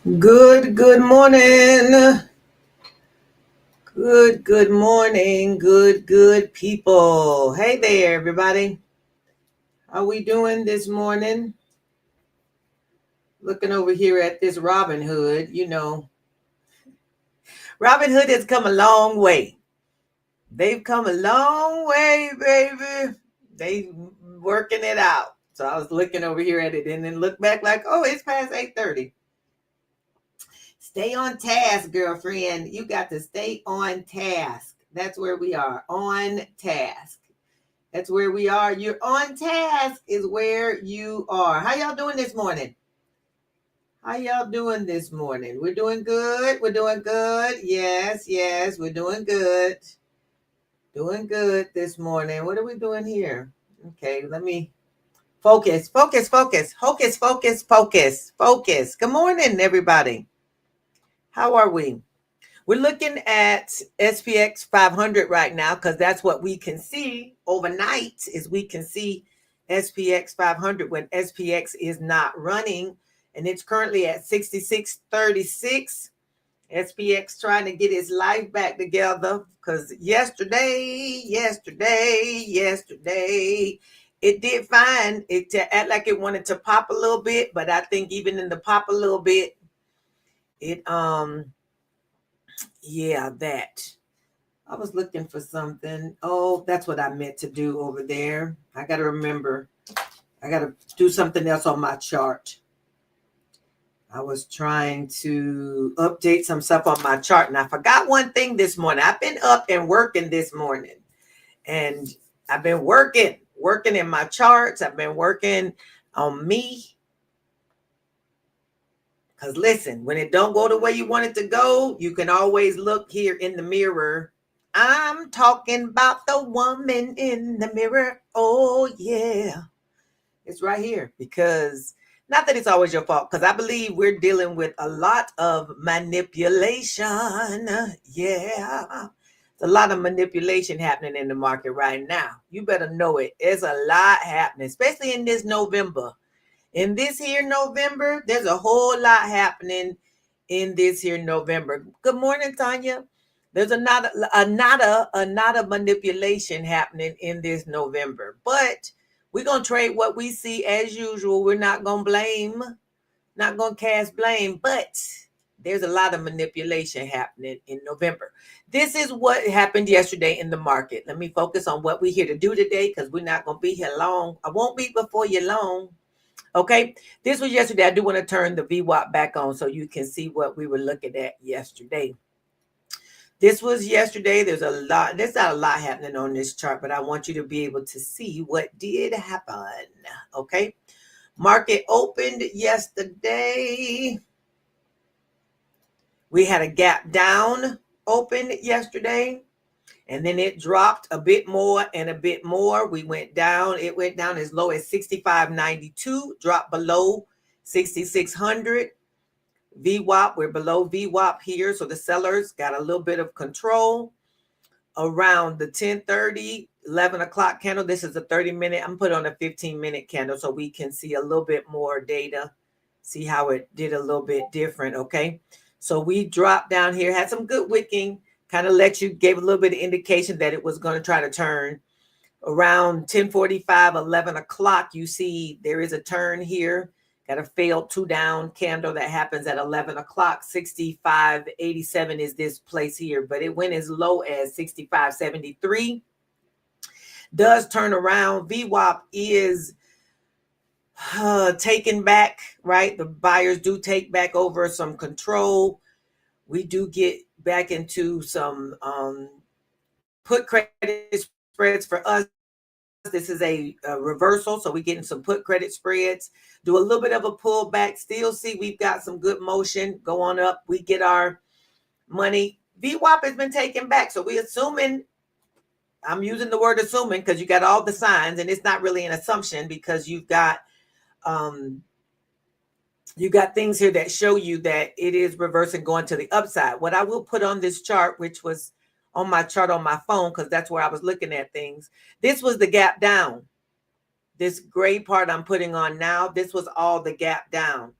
Good morning. Good morning. Good people. Hey there, everybody. How we doing this morning? Looking over here at this Robin Hood. Robin Hood has come a long way. They've come a long way, baby. They working it out. So I was looking over here at it and then look back like, oh, it's past 8:30. Stay on task, girlfriend. You got to stay on task. That's where we are, on task. That's where we are. You're on task is where you are. How y'all doing this morning? How y'all doing this morning? We're doing good. We're doing good. Yes, we're doing good. Doing good this morning. What are we doing here? Okay, let me focus. Focus. Good morning, everybody. How are we? We're looking at SPX 500 right now because that's what we can see overnight is we can see SPX 500 when SPX is not running, and it's currently at 66.36. SPX trying to get his life back together because yesterday, it did fine. It to act like it wanted to pop a little bit, but I think even in the pop a little bit, it that. I was looking for something. Oh, that's what I meant to do over there. I got to remember. I got to do something else on my chart. I was trying to update some stuff on my chart, and I forgot one thing this morning. I've been up and working this morning, and I've been working in my charts. I've been working on me. Because listen, when it don't go the way you want it to go, you can always look here in the mirror. I'm talking about the woman in the mirror. Oh, yeah. It's right here because not that it's always your fault, because I believe we're dealing with a lot of manipulation. Yeah. There's a lot of manipulation happening in the market right now. You better know it. There's a lot happening, especially in this November. In this here November, there's a whole lot happening in this here November. Good morning, Tanya. There's a not a manipulation happening in this November. But we're gonna trade what we see as usual. We're not gonna blame, not gonna cast blame, but there's a lot of manipulation happening in November. This is what happened yesterday in the market. Let me focus on what we're here to do today because we're not gonna be here long. I won't be before you long. Okay, this was yesterday. I do want to turn the VWAP back on so you can see what we were looking at yesterday. This was yesterday. There's not a lot happening on this chart, but I want you to be able to see what did happen. Okay, market opened yesterday. We had a gap down open yesterday. And then it dropped a bit more and a bit more. We went down. It went down as low as 65.92, dropped below 6,600. VWAP, we're below VWAP here. So the sellers got a little bit of control around the 10:30, 11 o'clock candle. This is a 30-minute. I'm put on a 15-minute candle so we can see a little bit more data, see how it did a little bit different. Okay. So we dropped down here, had some good wicking. Kind of gave a little bit of indication that it was going to try to turn around 10:45, 11 o'clock. You see there is a turn here. Got a failed 2-down candle that happens at 11 o'clock. 65.87 is this place here, but it went as low as 65.73. Does turn around. VWAP is taken back, right? The buyers do take back over some control. We do get back into some put credit spreads for us. This is a reversal, so we're getting some put credit spreads. Do a little bit of a pullback. Still see we've got some good motion. Go on up. We get our money. VWAP has been taken back, so we're assuming. I'm using the word assuming because you got all the signs, and it's not really an assumption because you've got things here that show you that it is reversing, going to the upside. What I will put on this chart, which was on my chart on my phone, because that's where I was looking at things. This was the gap down. This gray part I'm putting on now, this was all the gap down.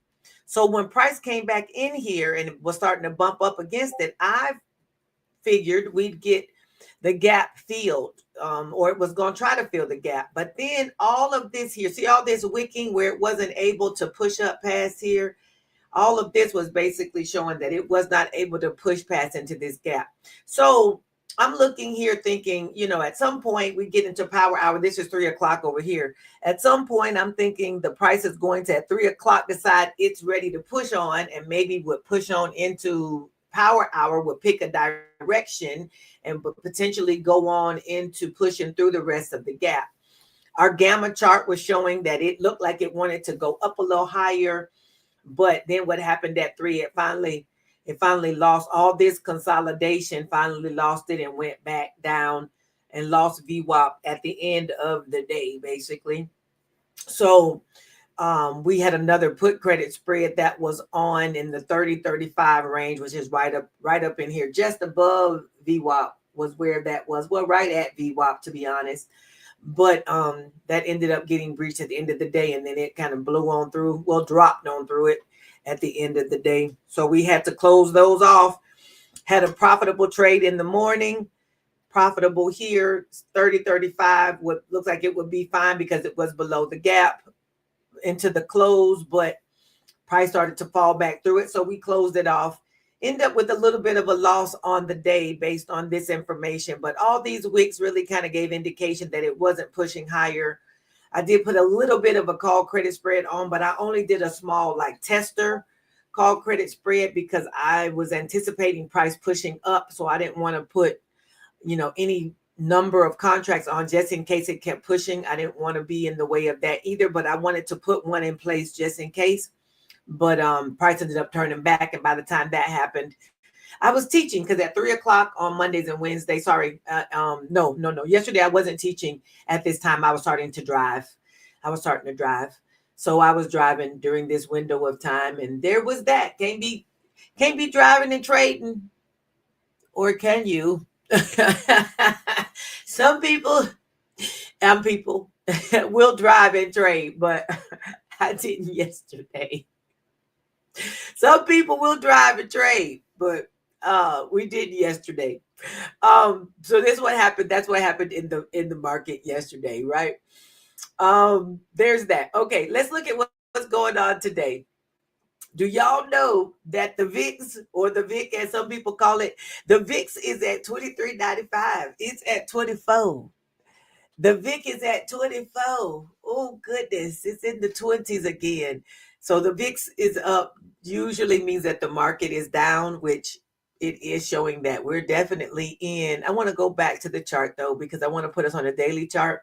So when price came back in here and was starting to bump up against it, I figured we'd get the gap filled, or it was going to try to fill the gap. But then all of this here, see all this wicking where it wasn't able to push up past here, all of this was basically showing that it was not able to push past into this gap. So I'm looking here thinking, at some point we get into power hour. This is 3 o'clock over here. At some point, I'm thinking the price is going to at 3 o'clock decide it's ready to push on, and maybe would push on into power hour, would pick a direction and potentially go on into pushing through the rest of the gap. Our gamma chart was showing that it looked like it wanted to go up a little higher. But then what happened at 3, it finally lost all this consolidation, finally lost it and went back down and lost VWAP at the end of the day, basically. So we had another put credit spread that was on in the 30-35 range, which is right up in here, just above VWAP was where that was. Well, right at VWAP, to be honest. But that ended up getting breached at the end of the day, and then it kind of blew on through, dropped on through it at the end of the day. So we had to close those off. Had a profitable trade in the morning, profitable here, 30-35. What looks like it would be fine because it was below the gap into the close, but price started to fall back through it. So we closed it off. End up with a little bit of a loss on the day based on this information. But all these wicks really kind of gave indication that it wasn't pushing higher. I did put a little bit of a call credit spread on, but I only did a small tester call credit spread because I was anticipating price pushing up. So I didn't want to put, any number of contracts on just in case it kept pushing. I didn't want to be in the way of that either, but I wanted to put one in place just in case. But price ended up turning back, and by the time that happened, I was teaching because at 3 o'clock on Mondays and Wednesdays. No. Yesterday I wasn't teaching at this time. I was starting to drive. So I was driving during this window of time, and there was that. Can't be driving and trading, or can you? Some people and people will drive and trade, but I didn't yesterday. Some people will drive and trade, but we didn't yesterday. So this is what happened. That's what happened in the market yesterday, right? There's that. Okay, let's look at what's going on today. Do y'all know that the VIX, or the VIC as some people call it, the VIX is at 23.95. It's at 24. The VIC is at 24. Oh, goodness. It's in the 20s again. So the VIX is up usually means that the market is down, which it is showing that we're definitely in. I want to go back to the chart, though, because I want to put us on a daily chart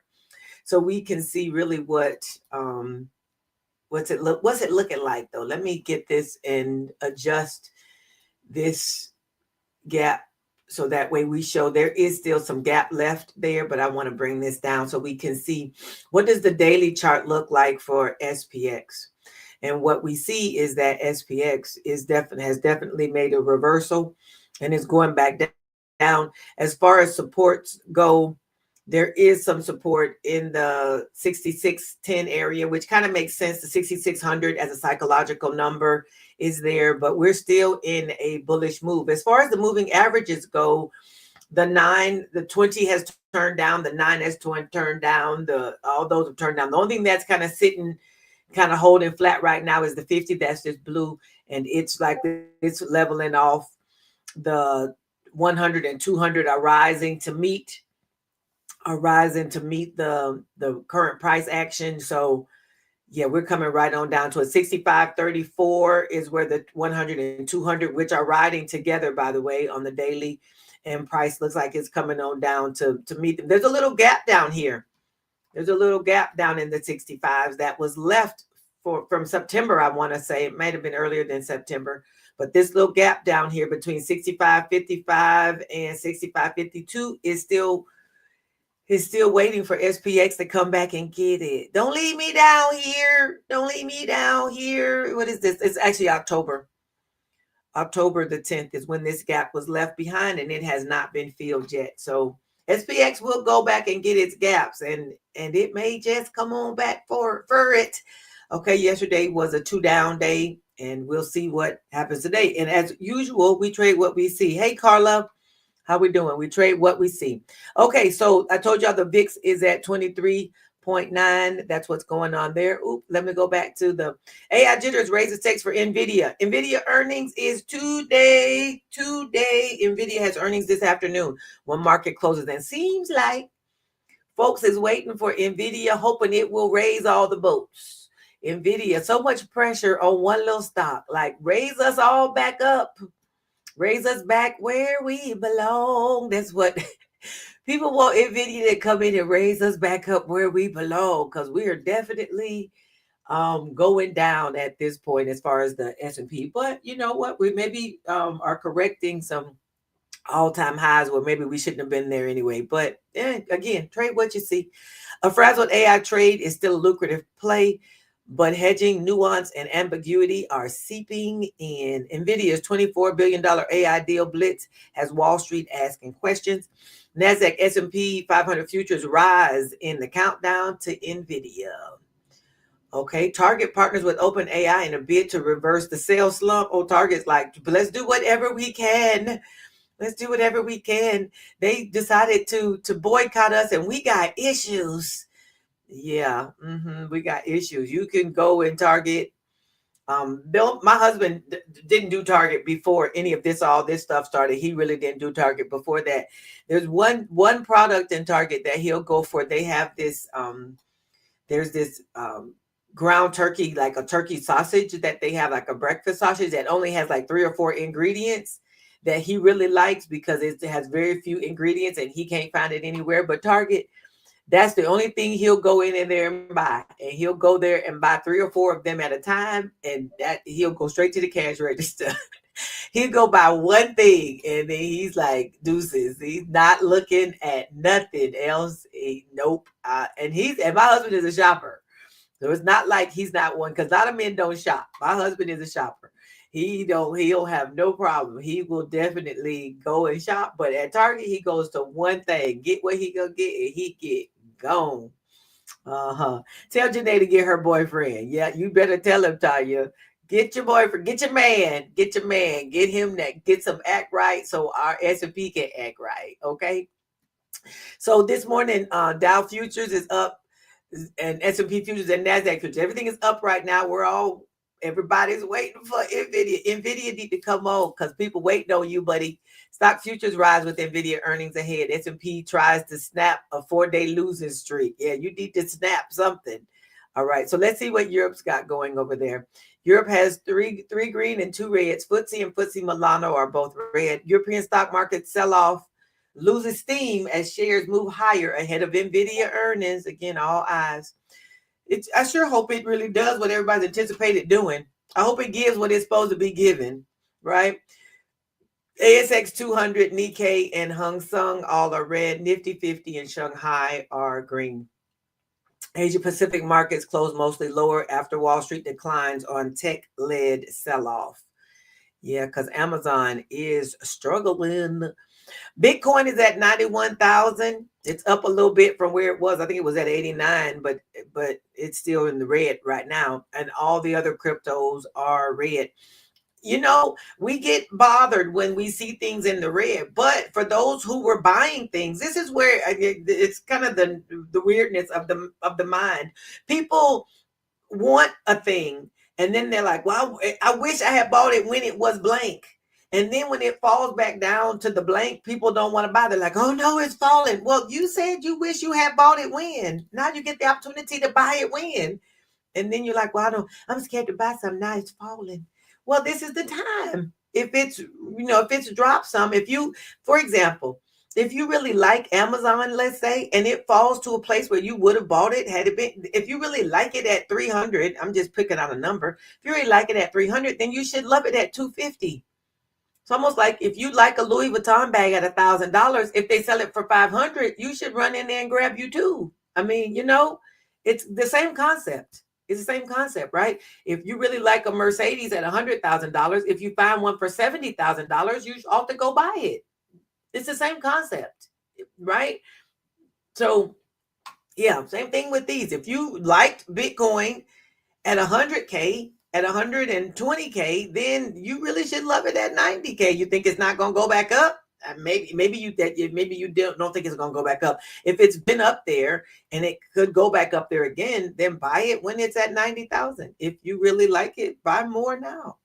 so we can see really what's it looking like, though. Let me get this and adjust this gap. So that way we show there is still some gap left there, but I want to bring this down so we can see what does the daily chart look like for SPX. And what we see is that SPX has definitely made a reversal and is going back down. As far as supports go, there is some support in the 6610 area, which kind of makes sense. The 6600 as a psychological number is there, but we're still in a bullish move. As far as the moving averages go, the 20 has turned down, the 9 has turned down, all those have turned down. The only thing that's kind of sitting, kind of holding flat right now is the 50. That's just blue, and it's like it's leveling off. The 100 and 200 are rising to meet the current price action. So yeah, we're coming right on down to a 65.34 is where the 100 and 200, which are riding together, by the way, on the daily, and price looks like it's coming on down to meet them. There's a little gap down here. There's a little gap down in the 65s that was left from September. I want to say it might have been earlier than September, but this little gap down here between 65.55 and 65.52 is still waiting for SPX to come back and get it. Don't leave me down here. What is this? It's actually October. October the 10th is when this gap was left behind, and it has not been filled yet. So SPX will go back and get its gaps, and it may just come on back for it. Okay, yesterday was a 2 down day, and we'll see what happens today. And as usual, we trade what we see. Hey, Carla, how we doing? We trade what we see. Okay, so I told y'all the VIX is at 23.9. That's what's going on there. Oop, let me go back to the AI jitters raises takes for NVIDIA. NVIDIA earnings is today. NVIDIA has earnings this afternoon when market closes. And seems like folks is waiting for NVIDIA, hoping it will raise all the boats. NVIDIA, so much pressure on one little stock. Like, raise us all back up. Raise us back where we belong. That's what people want NVIDIA to come in and raise us back up where we belong, because we are definitely going down at this point as far as the S&P. But you know what? We maybe are correcting some all-time highs where maybe we shouldn't have been there anyway. But again, trade what you see. A frazzled AI trade is still a lucrative play, but hedging, nuance, and ambiguity are seeping in. NVIDIA's $24 billion AI deal blitz has Wall Street asking questions. NASDAQ S&P 500 futures rise in the countdown to NVIDIA. Okay, Target partners with OpenAI in a bid to reverse the sales slump. Oh, Target's like, let's do whatever we can. Let's do whatever we can. They decided to boycott us, and we got issues. Yeah, we got issues. You can go and Target. Bill, my husband didn't do Target before any of this. All this stuff started. He really didn't do Target before that. There's one product in Target that he'll go for. They have this. There's this ground turkey, like a turkey sausage that they have, like a breakfast sausage that only has like 3 or 4 ingredients that he really likes because it has very few ingredients and he can't find it anywhere but Target. That's the only thing he'll go in there and buy. And he'll go there and buy 3 or 4 of them at a time. And that he'll go straight to the cash register. He'll go buy one thing and then he's like, deuces. He's not looking at nothing else. Nope. And my husband is a shopper. So it's not like he's not one, because a lot of men don't shop. My husband is a shopper. He'll have no problem. He will definitely go and shop. But at Target, he goes to one thing, get what he gonna get, and he get gone. Tell Janae to get her boyfriend. Yeah, you better tell him, Tanya. Get your boyfriend, get your man, get him that, get some act right so our S&P can act right. Okay. So this morning, Dow futures is up, and S&P futures and NASDAQ futures. Everything is up right now. Everybody's waiting for NVIDIA. NVIDIA need to come on because people waiting on you, buddy. Stock futures rise with NVIDIA earnings ahead. S&P tries to snap a 4-day losing streak. Yeah, you need to snap something. All right, so let's see what Europe's got going over there. Europe has three green and 2 reds. FTSE and FTSE Milano are both red. European stock market sell-off loses steam as shares move higher ahead of NVIDIA earnings. Again, all eyes. I sure hope it really does what everybody's anticipated doing. I hope it gives what it's supposed to be given, right? ASX 200, Nikkei, and Hang Seng all are red. Nifty 50 and Shanghai are green. Asia Pacific markets closed mostly lower after Wall Street declines on tech-led sell-off. Yeah, because Amazon is struggling. Bitcoin is at 91,000. It's up a little bit from where it was. I think it was at 89, but it's still in the red right now. And all the other cryptos are red. You know, we get bothered when we see things in the red, but for those who were buying things, this is where it's kind of the weirdness of the mind. People want a thing, and then they're like, well, I wish I had bought it when it was blank. And then when it falls back down to the blank, people don't want to buy. They're like, oh no, it's falling. Well, you said you wish you had bought it when. Now you get the opportunity to buy it when. And then you're like, well, I'm scared to buy something. Now it's falling. Well, this is the time. If it's dropped some, for example, if you really like Amazon, let's say, and it falls to a place where you would have bought it, had it been, if you really like it at 300, I'm just picking out a number. If you really like it at 300, then you should love it at 250. It's almost like if you like a Louis Vuitton bag at $1,000, if they sell it for 500, you should run in there and grab you too. I mean, it's the same concept. It's the same concept, right? If you really like a Mercedes at $100,000, if you find one for $70,000, you ought to go buy it. It's the same concept, right? So, yeah, same thing with these. If you liked Bitcoin at 100K, at 120K, then you really should love it at 90K. You think it's not going to go back up? Maybe you don't think it's going to go back up. If it's been up there and it could go back up there again, then buy it when it's at 90,000. If you really like it, buy more now.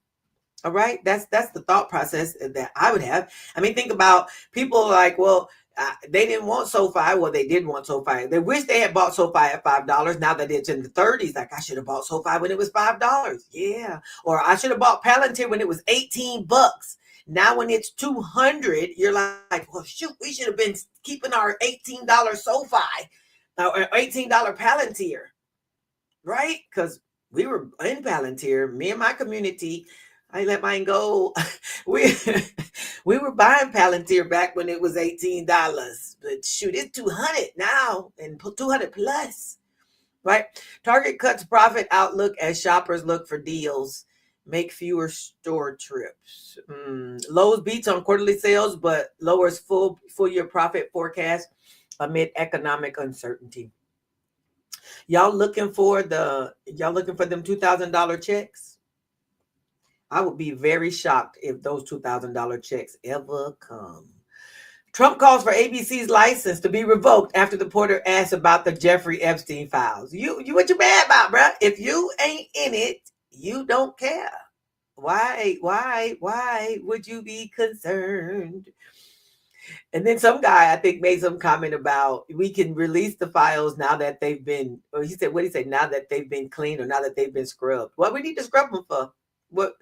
All right, that's the thought process that I would have. I mean, think about people like, well, they didn't want SoFi. Well, they did want SoFi. They wish they had bought SoFi at $5. Now that it's in the 30s, like I should have bought SoFi when it was $5. Yeah, or I should have bought Palantir when it was $18. Now when it's 200, you're like, well, shoot, we should have been keeping our $18 SoFi or $18 Palantir, right? Because we were in Palantir, me and my community. I let mine go. we we were buying Palantir back when it was $18, but shoot, it's 200 now and 200 plus, right? Target cuts profit outlook as shoppers look for deals, make fewer store trips. Lowe's beats on quarterly sales, but lowers full year profit forecast amid economic uncertainty. Y'all looking for them $2,000 checks? I would be very shocked if those $2,000 checks ever come. Trump calls for ABC's license to be revoked after the reporter asked about the Jeffrey Epstein files. You what you mad about, bruh? If you ain't in it, you don't care. Why would you be concerned? And then some guy, I think, made some comment about we can release the files now that they've been, or he said, what did he say? Now that they've been cleaned or now that they've been scrubbed. What we need to scrub them for? What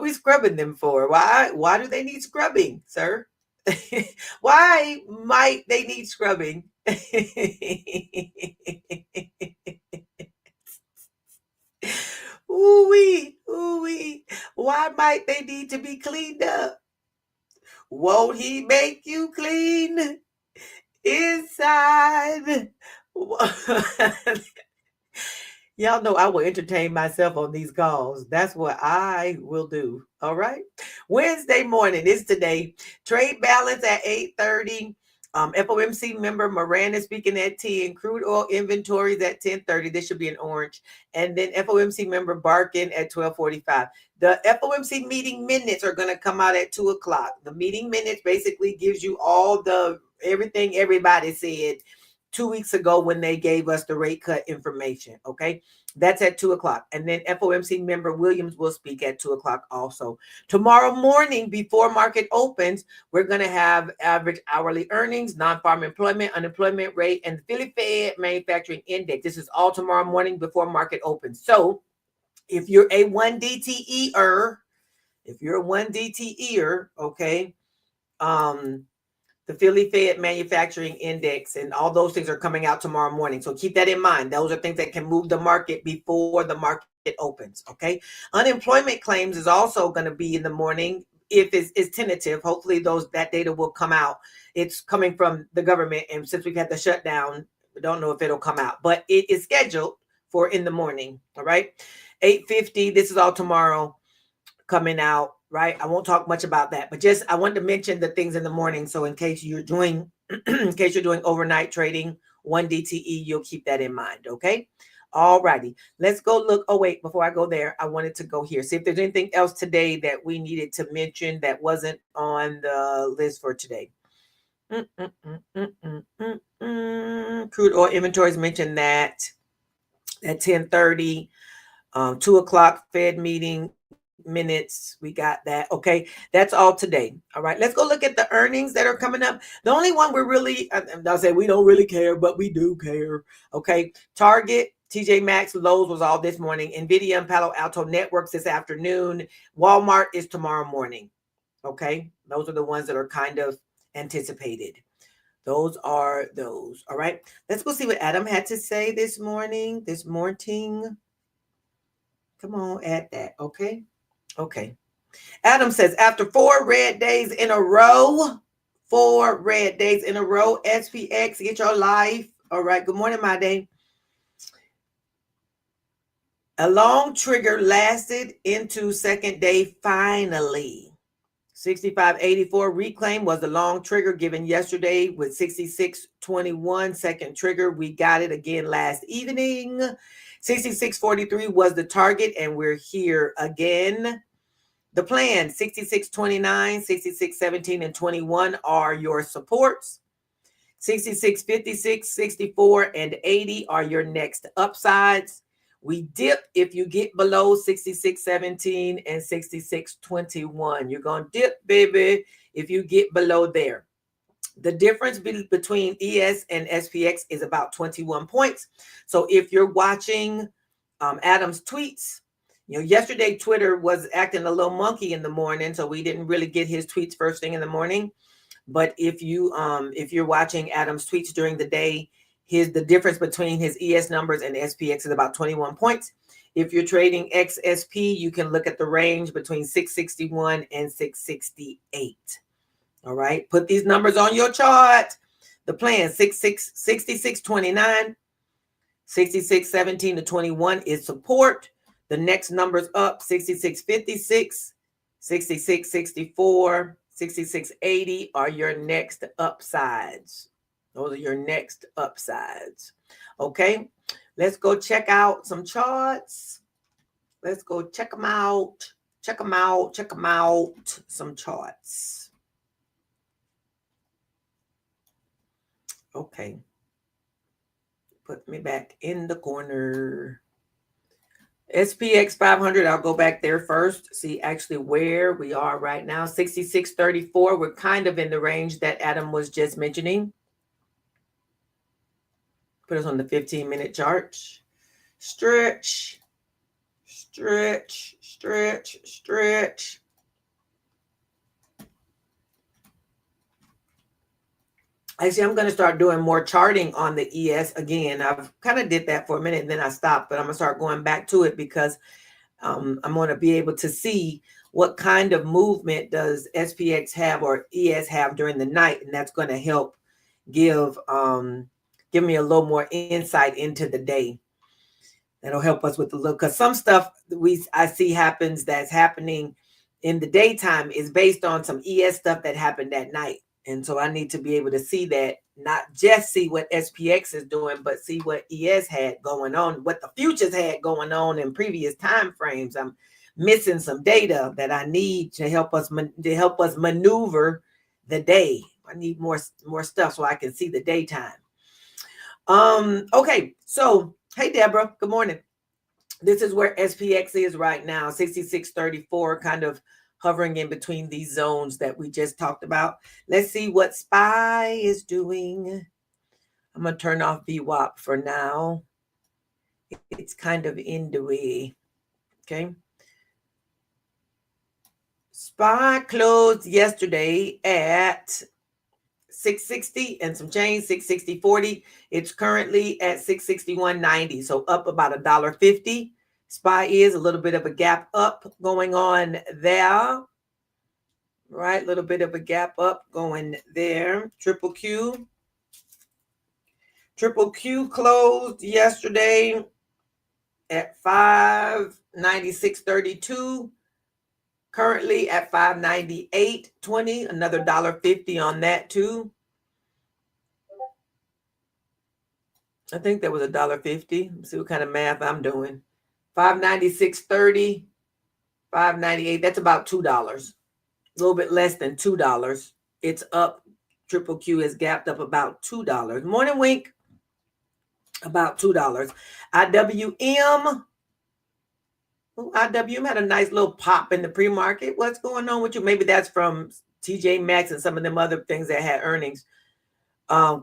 we scrubbing them for? Why do they need scrubbing, sir? Why might they need scrubbing? Ooh-wee. Why might they need to be cleaned up? Won't he make you clean inside? Y'all know I will entertain myself on these calls. That's what I will do. All right. Wednesday morning is today. Trade balance at 8:30. FOMC member Moran is speaking at 10. Crude oil inventories at 10:30. This should be an orange. And then FOMC member Barkin at 12:45. The FOMC meeting minutes are going to come out at 2:00. The meeting minutes basically gives you all the everything everybody said 2 weeks ago when they gave us the rate cut information. Okay. That's at 2:00. And then FOMC member Williams will speak at 2:00 also. Tomorrow morning, before market opens, we're going to have average hourly earnings, non-farm employment, unemployment rate, and the Philly Fed manufacturing index. This is all tomorrow morning before market opens. So if you're a 1 DTE-er, okay, the Philly Fed Manufacturing Index and all those things are coming out tomorrow morning. So keep that in mind. Those are things that can move the market before the market opens, okay? Unemployment claims is also going to be in the morning. If it's tentative, hopefully that data will come out. It's coming from the government, and since we've had the shutdown, we don't know if it'll come out, but it is scheduled for in the morning, all right? 8:50, this is all tomorrow coming out. Right. I won't talk much about that, but just I wanted to mention the things in the morning. So in case you're doing overnight trading, 1 DTE, you'll keep that in mind. Okay. All righty. Let's go look. Oh, wait, before I go there, I wanted to go here. See if there's anything else today that we needed to mention that wasn't on the list for today. Crude oil inventories mentioned that at 10:30, 2:00 Fed meeting minutes. We got that. Okay. That's all today. All right. Let's go look at the earnings that are coming up. The only one we're really, I'll say we don't really care, but we do care. Okay. Target, TJ Maxx, Lowe's was all this morning. NVIDIA and Palo Alto Networks this afternoon. Walmart is tomorrow morning. Okay. Those are the ones that are kind of anticipated. Those are those. All right. Let's go see what Adam had to say this morning. Come on, add that. Okay. Okay. Adam says, after 4 red days in a row, SPX, get your life. All right. Good morning, my day. A long trigger lasted into second day finally. 65.84 reclaim was the long trigger given yesterday with 66.21 second trigger. We got it again last evening. 66.43 was the target, and we're here again. The plan, 66.29, 66.17, and 21 are your supports. 66.56, 64, and 80 are your next upsides. We dip if you get below 66.17 and 66.21. You're going to dip, baby, if you get below there. The difference between ES and SPX is about 21 points. So if you're watching Adam's tweets, yesterday Twitter was acting a little monkey in the morning, so we didn't really get his tweets first thing in the morning. But if you're watching Adam's tweets during the day, the difference between his ES numbers and SPX is about 21 points. If you're trading XSP, you can look at the range between 661 and 668. All right, put these numbers on your chart. The plan, 66.29, 66.17 to 21 is support. The next numbers up, 66.56, 66.64, 66.80 are your next upsides. Those are your next upsides. Okay, let's go check out some charts. Let's go check them out. Check them out. Check them out. Some charts. Okay. Put me back in the corner. SPX 500, I'll go back there first, see actually where we are right now. 66.34, we're kind of in the range that Adam was just mentioning. Put us on the 15-minute chart. Stretch, stretch, stretch, stretch. Actually, I'm going to start doing more charting on the ES again. I've kind of did that for a minute and then I stopped, but I'm going to start going back to it because I'm going to be able to see what kind of movement does SPX have or ES have during the night. And that's going to help give me a little more insight into the day. That'll help us with the look, because some stuff I see happens that's happening in the daytime is based on some ES stuff that happened at night. And so I need to be able to see that, not just see what SPX is doing, but see what ES had going on, what the futures had going on in previous time frames. I'm missing some data that I need to help us maneuver the day. I need more stuff so I can see the daytime. Okay, so hey Deborah, good morning. This is where SPX is right now, 66.34, kind of hovering in between these zones that we just talked about. Let's see what SPY is doing. I'm going to turn off VWAP for now. It's kind of in the way. Okay. SPY closed yesterday at 660 and some change, 660.40. It's currently at 661.90, so up about $1.50. SPY is a little bit of a gap up going on there. Right, a little bit of a gap up going there. Triple Q closed yesterday at 596.32. Currently at 598.20, another $1.50 on that too. I think that was $1.50. Let's see what kind of math I'm doing. 596.30, 598. That's about $2. A little bit less than $2. It's up. Triple Q is gapped up about $2. Morning Wink, about $2. IWM. IWM had a nice little pop in the pre-market. What's going on with you? Maybe that's from TJ Maxx and some of them other things that had earnings.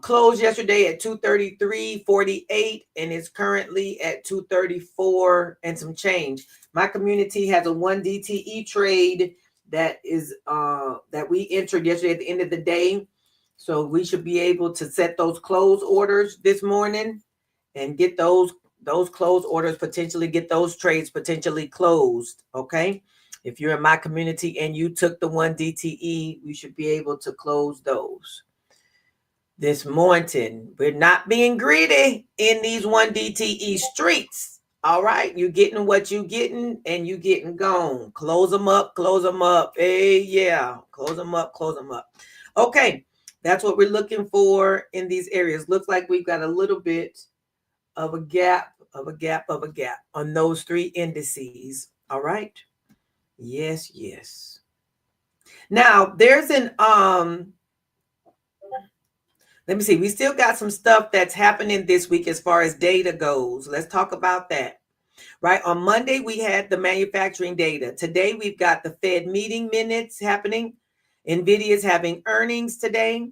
Closed yesterday at 233.48 and is currently at 234 and some change. My community has a 1 DTE trade that is that we entered yesterday at the end of the day. So we should be able to set those close orders this morning and get those close orders, potentially get those trades potentially closed. Okay. If you're in my community and you took the 1 DTE, we should be able to close those this morning. We're not being greedy in these 1 DTE streets. All right, you getting what you getting, and you getting gone. Close them up, close them up. Hey, yeah, close them up, close them up. Okay, that's what we're looking for in these areas. Looks like we've got a little bit of a gap, on those three indices. All right. Yes, yes. Now there's an let me see. We still got some stuff that's happening this week as far as data goes. Let's talk about that. Right. On Monday, we had the manufacturing data. Today, we've got the Fed meeting minutes happening. NVIDIA's having earnings today.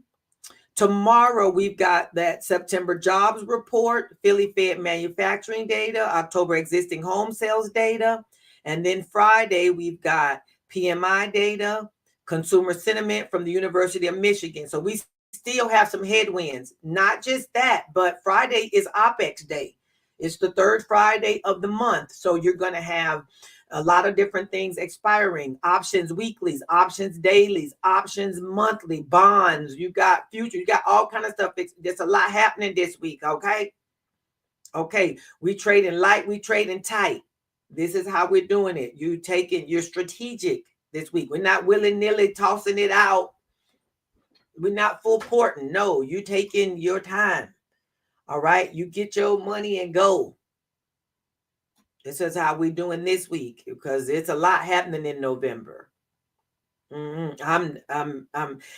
Tomorrow, we've got that September jobs report, Philly Fed manufacturing data, October existing home sales data. And then Friday, we've got PMI data, consumer sentiment from the University of Michigan. So we still have some headwinds. Not just that, but Friday is OPEX day. It's the third Friday of the month. So you're going to have a lot of different things expiring: options weeklies, options dailies, options monthly, bonds. You got future, you got all kind of stuff. There's a lot happening this week. Okay, we trading light, we trading tight. This is how we're doing it. You're strategic this week. We're not willy-nilly tossing it out. We're not full porting. No, you taking your time. All right, you get your money and go. This is how we're doing this week, because it's a lot happening in November. I'm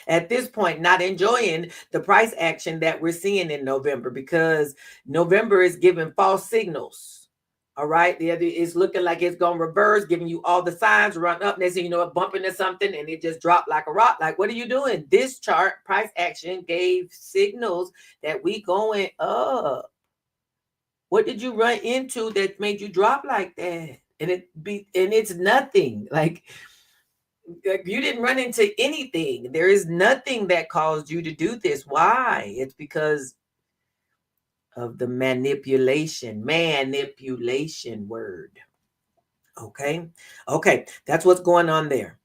at this point not enjoying the price action that we're seeing in November, because November is giving false signals. All right, it's looking like it's going to reverse, giving you all the signs, run up, they say, you know what, bump into something, and it just dropped like a rock. Like, what are you doing? This chart price action gave signals that we going up. What did you run into that made you drop like that? And it's nothing. Like you didn't run into anything. There is nothing that caused you to do this. Why? It's because of the manipulation word. Okay. That's what's going on there.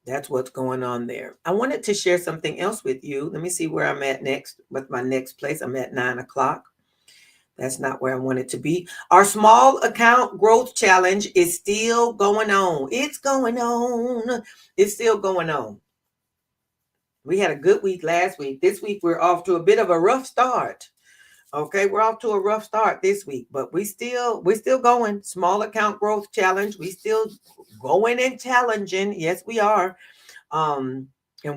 I wanted to share something else with you. Let me see where I'm at next. What's my next place? I'm at 9:00. That's not where I want it to be. Our small account growth challenge is still going on. It's going on. It's still going on. We had a good week last week. This week we're off to a bit of a rough start. Okay, we're off to a rough start this week, but we're still going. Small account growth challenge. We still going and challenging. Yes, we are. And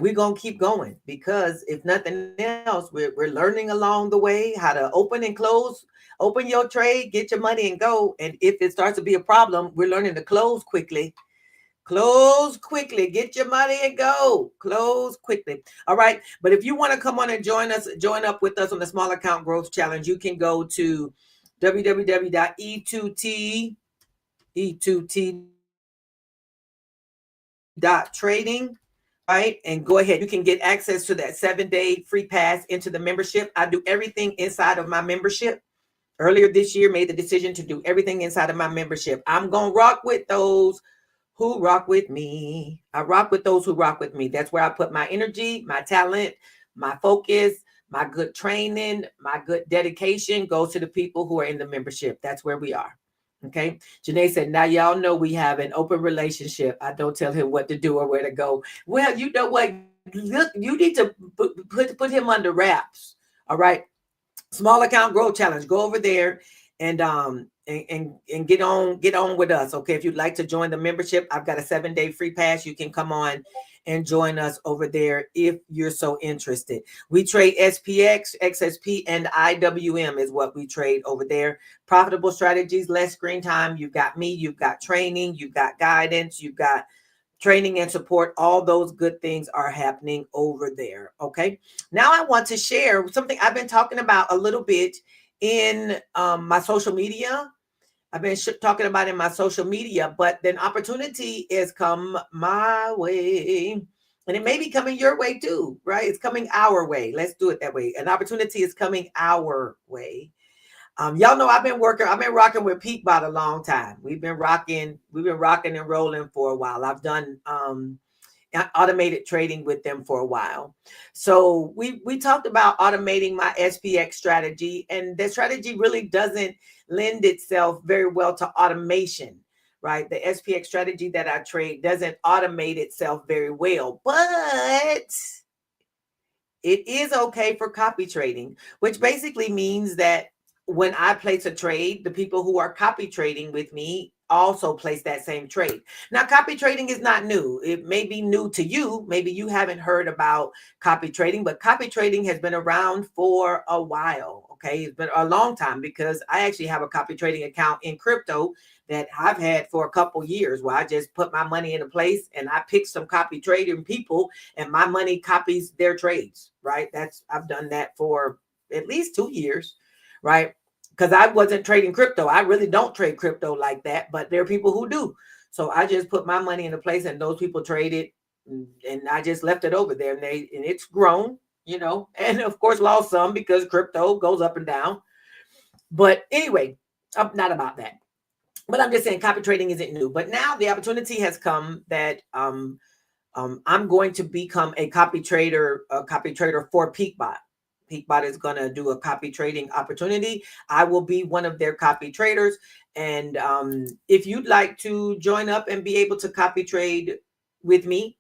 we're going to keep going, because if nothing else, we're learning along the way how to open and close, open your trade, get your money and go. And if it starts to be a problem, we're learning to close quickly, get your money and go, close quickly. All right. But if you want to come on and join up with us on the small account growth challenge, you can go to www.e2t.trading. Right, and go ahead. You can get access to that 7-day free pass into the membership. I do everything inside of my membership. Earlier this year, made the decision to do everything inside of my membership. I'm gonna rock with those who rock with me. I rock with those who rock with me. That's where I put my energy, my talent, my focus, my good training, my good dedication goes to the people who are in the membership. That's where we are. Okay. Janae said, now y'all know we have an open relationship. I don't tell him what to do or where to go. Well, you know what? Look, you need to put him under wraps. All right. Small account growth challenge. Go over there and get on with us. Okay. If you'd like to join the membership, I've got a 7-day free pass. You can come on and join us over there if you're so interested. We trade SPX, XSP, and IWM is what we trade over there. Profitable strategies, less screen time. You've got me, you've got training, you've got guidance, you've got training and support. All those good things are happening over there. Okay. Now I want to share something I've been talking about a little bit in my social media. I've been talking about in my social media, but then opportunity has come my way, and it may be coming your way too, right? It's coming our way. Let's do it that way. An opportunity is coming our way. Y'all know I've been rocking with Peakbot a long time. We've been rocking and rolling for a while. I've done automated trading with them for a while. So we talked about automating my SPX strategy, and the strategy really doesn't lend itself very well to automation, right? The SPX strategy that I trade doesn't automate itself very well, but it is okay for copy trading, which basically means that when I place a trade, the people who are copy trading with me also place that same trade. Now, copy trading is not new. It may be new to you. Maybe you haven't heard about copy trading, but copy trading has been around for a while. Okay. It's been a long time because I actually have a copy trading account in crypto that I've had for a couple years where I just put my money in a place and I pick some copy trading people and my money copies their trades, right? I've done that for at least 2 years, right? Because I wasn't trading crypto. I really don't trade crypto like that, but there are people who do. So I just put my money in a place and those people trade it, and I just left it over there, and it's grown, and of course lost some because crypto goes up and down. But anyway, I'm not about that. But I'm just saying copy trading isn't new. But now the opportunity has come that I'm going to become a copy trader for Peakbot. Peakbot is going to do a copy trading opportunity. I will be one of their copy traders. And if you'd like to join up and be able to copy trade with me,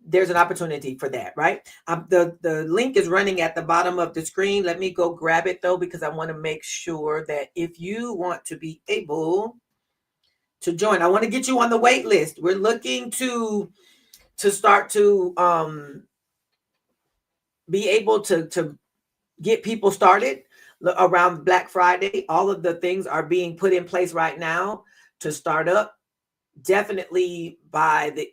there's an opportunity for that, right? The link is running at the bottom of the screen. Let me go grab it though, because I want to make sure that if you want to be able to join, I want to get you on the wait list. We're looking to start to be able to get people started around Black Friday. All of the things are being put in place right now to start up. Definitely by the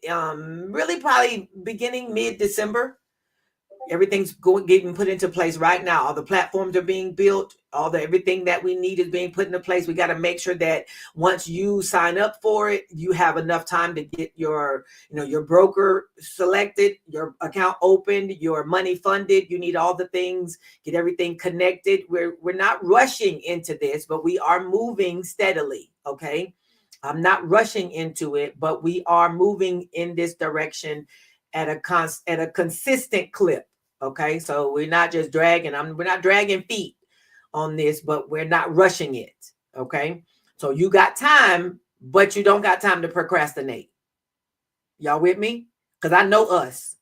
really probably beginning mid-December. Everything's getting put into place right now. All the platforms are being built. Everything that we need is being put into place. We got to make sure that once you sign up for it, you have enough time to get your broker selected, your account opened, your money funded. You need all the things, get everything connected. We're not rushing into this, but we are moving steadily. Okay. I'm not rushing into it, but we are moving in this direction at a consistent clip. Okay, so we're not just dragging. We're not dragging feet on this, but we're not rushing it. Okay, so you got time, but you don't got time to procrastinate. Y'all with me? Because I know us.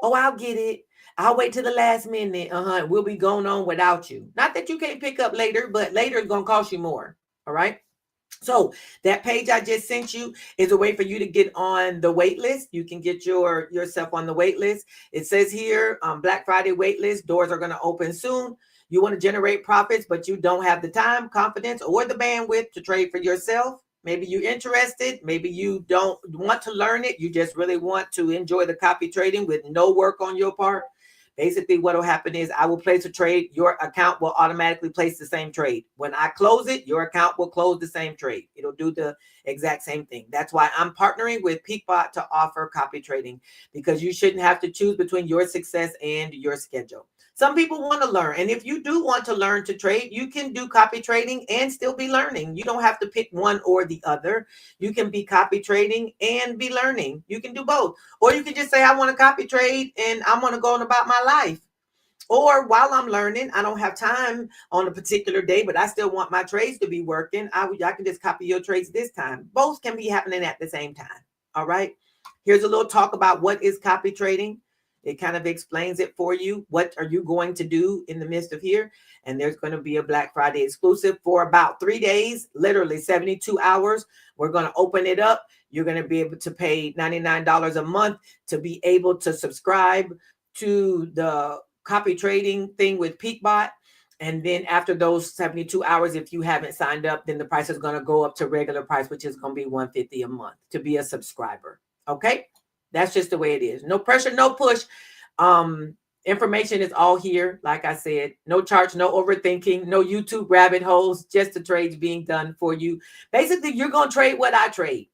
Oh, I'll get it. I'll wait till the last minute. We'll be going on without you. Not that you can't pick up later, but later is gonna cost you more. All right. So that page I just sent you is a way for you to get on the wait list. You can get yourself on the wait list. It says here, Black Friday wait list. Doors are going to open soon. You want to generate profits, but you don't have the time, confidence, or the bandwidth to trade for yourself. Maybe you're interested. Maybe you don't want to learn it. You just really want to enjoy the copy trading with no work on your part. Basically, what will happen is I will place a trade. Your account will automatically place the same trade. When I close it, your account will close the same trade. It'll do the exact same thing. That's why I'm partnering with Peakbot to offer copy trading, because you shouldn't have to choose between your success and your schedule. Some people want to learn. And if you do want to learn to trade, you can do copy trading and still be learning. You don't have to pick one or the other. You can be copy trading and be learning. You can do both. Or you can just say, I want to copy trade and I want to go on about my life. Or while I'm learning, I don't have time on a particular day, but I still want my trades to be working. I can just copy your trades this time. Both can be happening at the same time. All right. Here's a little talk about what is copy trading. It kind of explains it for you. What are you going to do in the midst of here? And there's going to be a Black Friday exclusive for about 3 days, literally 72 hours. We're going to open it up. You're going to be able to pay $99 a month to be able to subscribe to the copy trading thing with Peakbot. And then after those 72 hours, if you haven't signed up, then the price is going to go up to regular price, which is going to be $150 a month to be a subscriber. Okay. That's just the way it is. No pressure, no push. Information is all here. Like I said, no charge, no overthinking, no YouTube rabbit holes, just the trades being done for you. Basically, you're going to trade what I trade.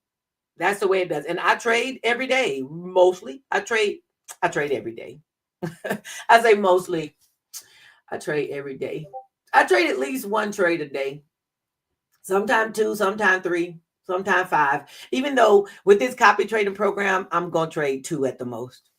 That's the way it does. And I trade every day. Mostly I trade every day. I say mostly I trade every day. I trade at least one trade a day. Sometimes 2, sometimes 3. Sometimes 5, even though with this copy trading program, I'm going to trade 2 at the most.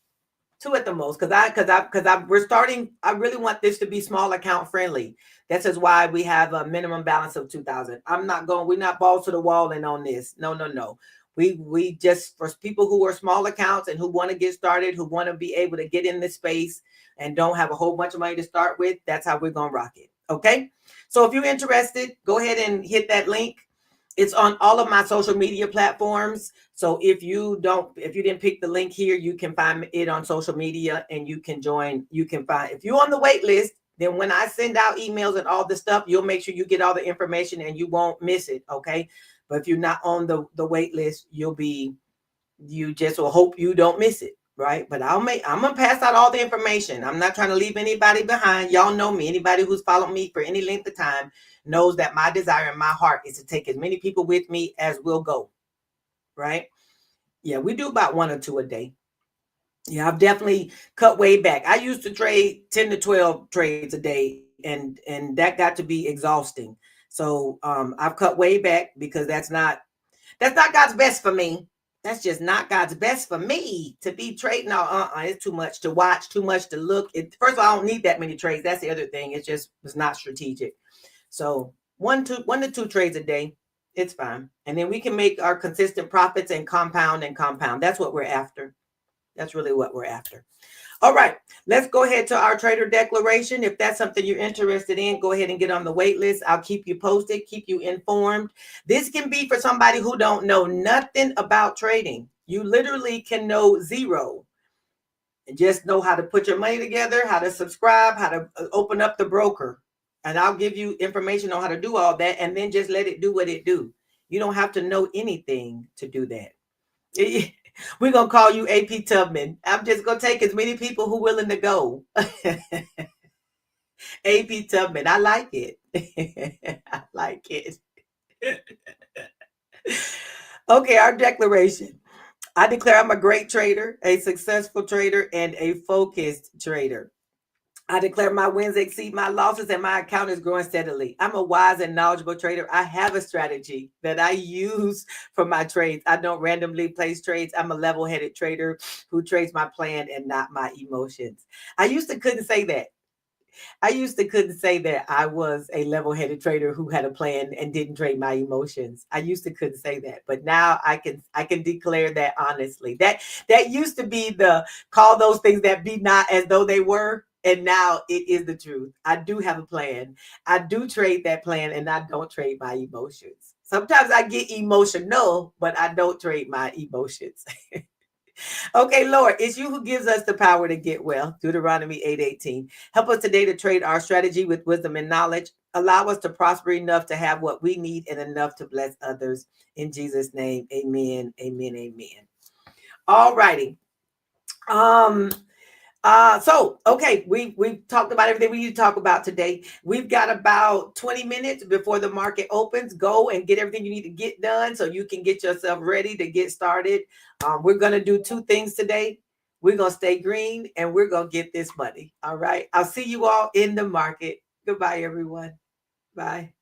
Two at the most, we're starting. I really want this to be small account friendly. This is why we have a minimum balance of 2,000. We're not balls to the wall and on this. No, no, no. We just, for people who are small accounts and who want to get started, who want to be able to get in this space and don't have a whole bunch of money to start with, that's how we're gonna rock it. Okay. So if you're interested, go ahead and hit that link. It's on all of my social media platforms. So if you didn't pick the link here, you can find it on social media and you can join. You can find, if you're on the wait list, then when I send out emails and all the stuff, you'll make sure you get all the information and you won't miss it. Okay. But if you're not on the wait list, you just will hope you don't miss it. Right. But I'm going to pass out all the information. I'm not trying to leave anybody behind. Y'all know me. Anybody who's followed me for any length of time knows that my desire in my heart is to take as many people with me as will go. Right. Yeah. We do about 1 or 2 a day. Yeah. I've definitely cut way back. I used to trade 10 to 12 trades a day, and that got to be exhausting. So I've cut way back because that's not God's best for me. That's just not God's best for me to be trading. It's too much to watch, too much to look. First of all, I don't need that many trades. That's the other thing. It's not strategic. So one to two trades a day, it's fine. And then we can make our consistent profits and compound. That's what we're after. That's really what we're after. All right, let's go ahead to our trader declaration. If that's something you're interested in, go ahead and get on the wait list. I'll keep you posted, keep you informed. This can be for somebody who don't know nothing about trading. You literally can know zero and just know how to put your money together, how to subscribe, how to open up the broker. And I'll give you information on how to do all that, and then just let it do what it do. You don't have to know anything to do that. We're going to call you AP Tubman. I'm just going to take as many people who are willing to go. AP Tubman. I like it. I like it. Okay, our declaration. I declare I'm a great trader, a successful trader, and a focused trader. I declare my wins exceed my losses and my account is growing steadily. I'm a wise and knowledgeable trader. I have a strategy that I use for my trades. I don't randomly place trades. I'm a level-headed trader who trades my plan and not my emotions. I used to couldn't say that. I was a level-headed trader who had a plan and didn't trade my emotions. I used to couldn't say that, but now I can declare that honestly. That used to be the call those things that be not as though they were, and now it is the truth. I do have a plan. I do trade that plan, and I don't trade my emotions. Sometimes I get emotional, but I don't trade my emotions. Okay, Lord, it's you who gives us the power to get well. Deuteronomy 8:18. Help us today to trade our strategy with wisdom and knowledge. Allow us to prosper enough to have what we need and enough to bless others. In Jesus' name, amen, amen, amen. All righty. Okay, we've talked about everything we need to talk about today. We've got about 20 minutes before the market opens. Go and get everything you need to get done so you can get yourself ready to get started. We're going to do 2 things today. We're going to stay green and we're going to get this money. All right. I'll see you all in the market. Goodbye, everyone. Bye.